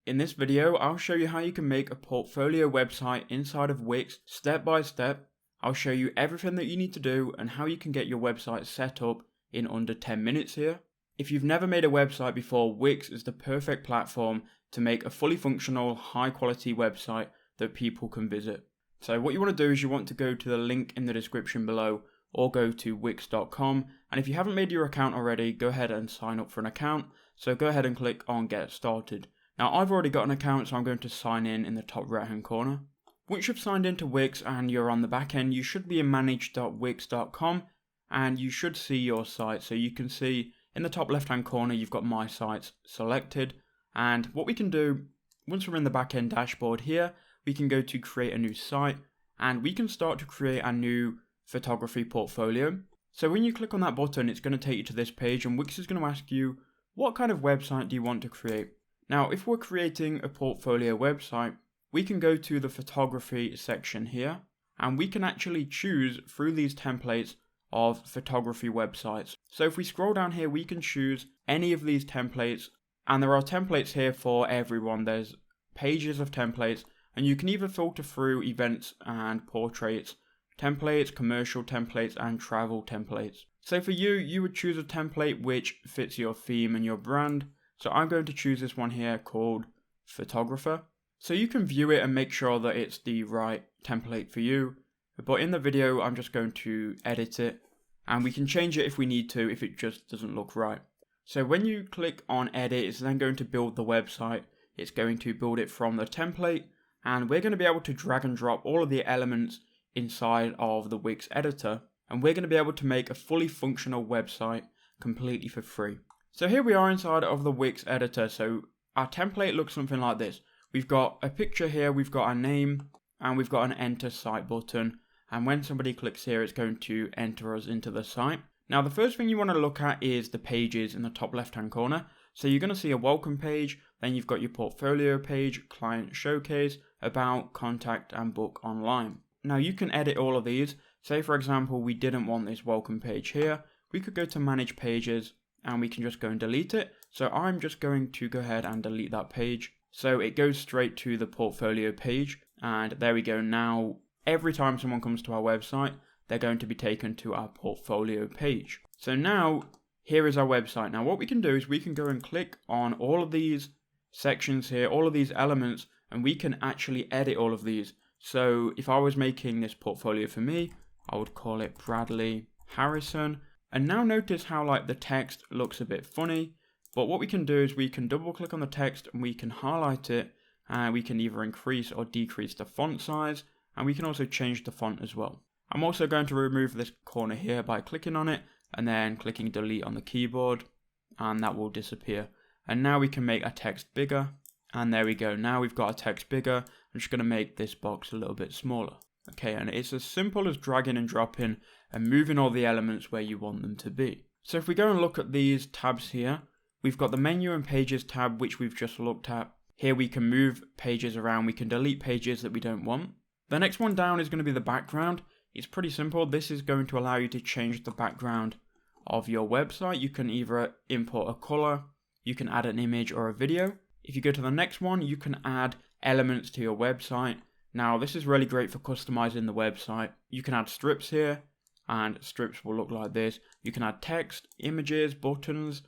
In this video, I'll show you how you can make a portfolio website inside of Wix step by step. I'll show you everything that you need to do and how you can get your website set up in under 10 minutes here. If you've never made a website before, Wix is the perfect platform to make a fully functional, high quality website that people can visit. So what you want to do is you want to go to the link in the description below or go to wix.com, and if you haven't made your account already, go ahead and sign up for an account. So go ahead and click on Get Started. Now I've already got an account, so I'm going to sign in the top right hand corner. Once you've signed into Wix and you're on the back end, you should be in manage.wix.com and you should see your site. So you can see in the top left hand corner you've got My Sites selected, and what we can do once we're in the back end dashboard here, we can go to create a new site and we can start to create a new photography portfolio. So when you click on that button, it's going to take you to this page and Wix is going to ask you, what kind of website do you want to create? Now, if we're creating a portfolio website, we can go to the photography section here and we can actually choose through these templates of photography websites. So if we scroll down here, we can choose any of these templates, and there are templates here for everyone. There's pages of templates, and you can either filter through events and portraits, templates, commercial templates, and travel templates. So for you, you would choose a template which fits your theme and your brand. So I'm going to choose this one here called Photographer. So you can view it and make sure that it's the right template for you. But in the video, I'm just going to edit it, and we can change it if we need to, if it just doesn't look right. So when you click on edit, it's then going to build the website. It's going to build it from the template, and we're going to be able to drag and drop all of the elements inside of the Wix editor, and we're going to be able to make a fully functional website completely for free. So here we are inside of the Wix editor. So our template looks something like this. We've got a picture here, we've got our name, and we've got an enter site button. And when somebody clicks here, it's going to enter us into the site. Now, the first thing you want to look at is the pages in the top left-hand corner. So you're going to see a welcome page, then you've got your portfolio page, client showcase, about, contact, and book online. Now you can edit all of these. Say for example, we didn't want this welcome page here. We could go to manage pages and we can just go and delete it. So I'm just going to go ahead and delete that page. So it goes straight to the portfolio page, and there we go. Now, every time someone comes to our website, they're going to be taken to our portfolio page. So now, here is our website. Now what we can do is we can go and click on all of these sections here, all of these elements, and we can actually edit all of these. So if I was making this portfolio for me, I would call it Bradley Harrison. And now notice how like the text looks a bit funny. But what we can do is we can double click on the text and we can highlight it, and we can either increase or decrease the font size, and we can also change the font as well. I'm also going to remove this corner here by clicking on it and then clicking delete on the keyboard, and that will disappear. And now we can make our text bigger, and there we go. Now we've got our text bigger. I'm just going to make this box a little bit smaller. Okay, and it's as simple as dragging and dropping and moving all the elements where you want them to be. So if we go and look at these tabs here, we've got the menu and pages tab, which we've just looked at. Here we can move pages around, we can delete pages that we don't want. The next one down is going to be the background. It's pretty simple. This is going to allow you to change the background of your website. You can either import a color, you can add an image or a video. If you go to the next one, you can add elements to your website. Now this is really great for customizing the website. You can add strips here, and strips will look like this. You can add text, images, buttons,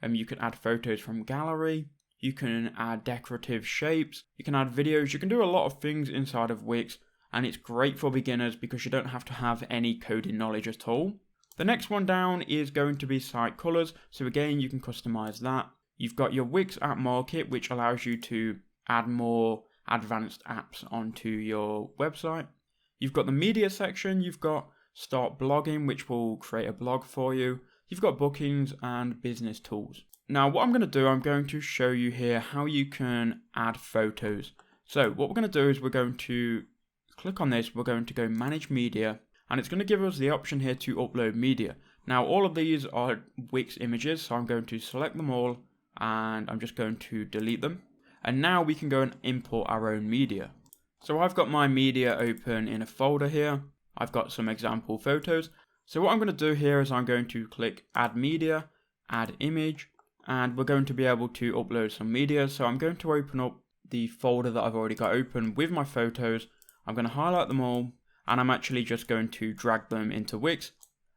and you can add photos from gallery. You can add decorative shapes. You can add videos. You can do a lot of things inside of Wix, and it's great for beginners because you don't have to have any coding knowledge at all. The next one down is going to be site colors. So again, you can customize that. You've got your Wix App Market, which allows you to add more advanced apps onto your website. You've got the media section. You've got start blogging, which will create a blog for you. You've got bookings and business tools. Now what I'm going to do, I'm going to show you here how you can add photos. So what we're going to do is we're going to click on this, we're going to go manage media, and it's going to give us the option here to upload media. Now all of these are Wix images, so I'm going to select them all and I'm just going to delete them. And now we can go and import our own media. So I've got my media open in a folder here. I've got some example photos. So what I'm going to do here is I'm going to click add media, add image, and we're going to be able to upload some media. So I'm going to open up the folder that I've already got open with my photos. I'm going to highlight them all, and I'm actually just going to drag them into Wix,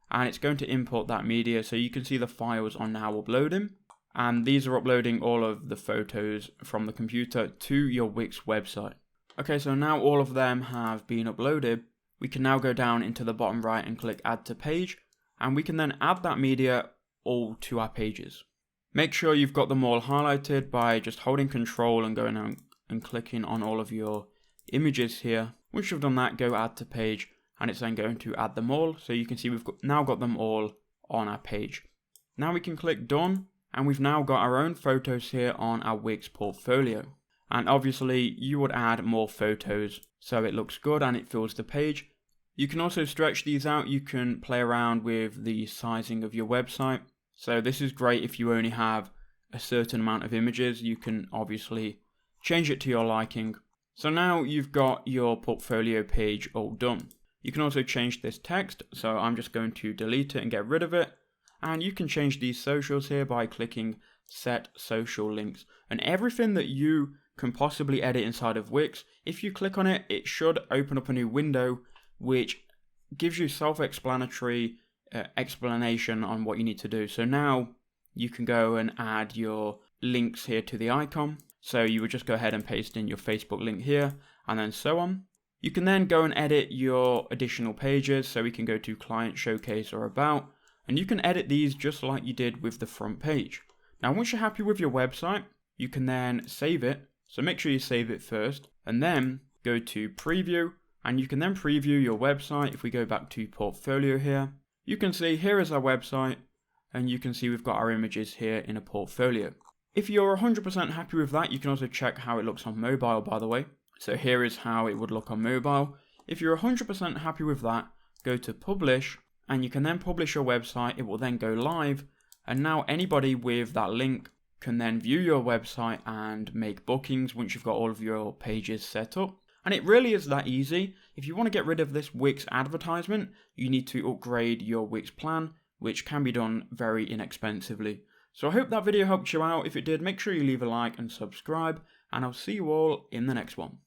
and it's going to import that media. So you can see the files are now uploading, and these are uploading all of the photos from the computer to your Wix website. Okay, so now all of them have been uploaded. We can now go down into the bottom right and click add to page, and we can then add that media all to our pages. Make sure you've got them all highlighted by just holding Control and going out and clicking on all of your images here. Once you've done that, go add to page, and it's then going to add them all. So you can see we've now got them all on our page. Now we can click done, and we've now got our own photos here on our Wix portfolio. And obviously you would add more photos so it looks good and it fills the page. You can also stretch these out. You can play around with the sizing of your website. So this is great if you only have a certain amount of images. You can obviously change it to your liking. So now you've got your portfolio page all done. You can also change this text. So I'm just going to delete it and get rid of it. And you can change these socials here by clicking set social links. And everything that you can possibly edit inside of Wix, if you click on it, it should open up a new window which gives you self-explanatory explanation on what you need to do. So now you can go and add your links here to the icon. So you would just go ahead and paste in your Facebook link here, and then so on. You can then go and edit your additional pages. So we can go to client, showcase, or about, and you can edit these just like you did with the front page. Now once you're happy with your website, you can then save it. So make sure you save it first, and then go to preview, and you can then preview your website. If we go back to portfolio here, you can see here is our website, and you can see we've got our images here in a portfolio. If you're 100% happy with that, you can also check how it looks on mobile, by the way. So here is how it would look on mobile. If you're 100% happy with that, go to publish, and you can then publish your website. It will then go live, and now anybody with that link can then view your website and make bookings once you've got all of your pages set up. And it really is that easy. If you want to get rid of this Wix advertisement, you need to upgrade your Wix plan, which can be done very inexpensively. So I hope that video helped you out. If it did, make sure you leave a like and subscribe, and I'll see you all in the next one.